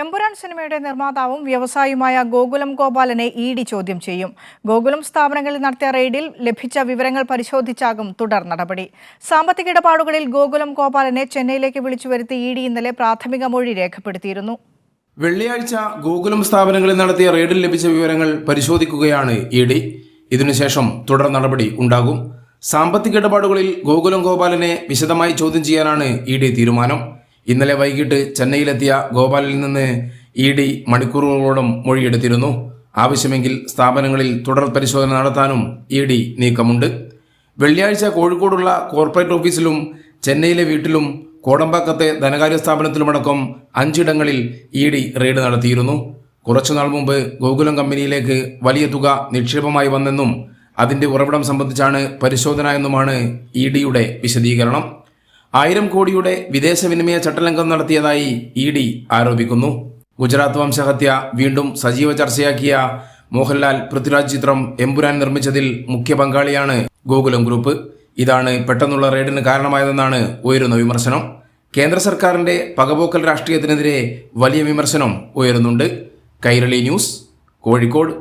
എമ്പുരാൻ സിനിമയുടെ നിർമ്മാതാവും വ്യവസായിയുമായ ഗോകുലം ഗോപാലനെ ഇഡി ചോദ്യം ചെയ്യും. ഗോകുലം സ്ഥാപനങ്ങളിൽ നടത്തിയ റെയ്ഡിൽ ലഭിച്ച വിവരങ്ങൾ പരിശോധിച്ചാകും തുടർ നടപടി. സാമ്പത്തിക ഇടപാടുകളിൽ ഗോകുലം ഗോപാലനെ ചെന്നൈയിലേക്ക് വിളിച്ചുവരുത്തി ഇഡി ഇന്നലെ പ്രാഥമിക മൊഴി രേഖപ്പെടുത്തിയിരുന്നു. വെള്ളിയാഴ്ച ഗോകുലം സ്ഥാപനങ്ങളിൽ നടത്തിയ റെയ്ഡിൽ ലഭിച്ച വിവരങ്ങൾ പരിശോധിക്കുകയാണ് ഇഡി. ഇതിനുശേഷം തുടർ നടപടി ഉണ്ടാകും. സാമ്പത്തിക ഇടപാടുകളിൽ ഗോകുലം ഗോപാലനെ വിശദമായി ചോദ്യം ചെയ്യാനാണ് ഇഡി തീരുമാനം. ഇന്നലെ വൈകിട്ട് ചെന്നൈയിലെത്തിയ ഗോപാലിൽ നിന്ന് ഇഡി മണിക്കൂറുകളോളം മൊഴിയെടുത്തിരുന്നു. ആവശ്യമെങ്കിൽ സ്ഥാപനങ്ങളിൽ തുടർ പരിശോധന നടത്താനും ഇഡി നീക്കമുണ്ട്. വെള്ളിയാഴ്ച കോഴിക്കോടുള്ള കോർപ്പറേറ്റ് ഓഫീസിലും ചെന്നൈയിലെ വീട്ടിലും കോടമ്പാക്കത്തെ ധനകാര്യ സ്ഥാപനത്തിലുമടക്കം 5 ഇടങ്ങളിൽ ഇഡി റെയ്ഡ് നടത്തിയിരുന്നു. കുറച്ചുനാൾ മുമ്പ് ഗോകുലം കമ്പനിയിലേക്ക് വലിയ തുക നിക്ഷേപമായി വന്നെന്നും അതിന്റെ ഉറവിടം സംബന്ധിച്ചാണ് പരിശോധന എന്നുമാണ് ഇഡിയുടെ വിശദീകരണം. 1000 കോടിയുടെ വിദേശ വിനിമയ ചട്ടലംഘനം നടത്തിയതായി ഇഡി ആരോപിക്കുന്നു. ഗുജറാത്ത് വംശഹത്യ വീണ്ടും സജീവ ചർച്ചയാക്കിയ മോഹൻലാൽ പൃഥ്വിരാജ് ചിത്രം എമ്പുരാൻ നിർമ്മിച്ചതിൽ മുഖ്യ പങ്കാളിയാണ് ഗോകുലം ഗ്രൂപ്പ്. ഇതാണ് പെട്ടെന്നുള്ള റെയ്ഡിന് കാരണമായതെന്നാണ് ഉയരുന്ന വിമർശനം. കേന്ദ്ര സർക്കാരിന്റെ പകപോക്കൽ രാഷ്ട്രീയത്തിനെതിരെ വലിയ വിമർശനം ഉയരുന്നുണ്ട്. കൈരളി ന്യൂസ്, കോഴിക്കോട്.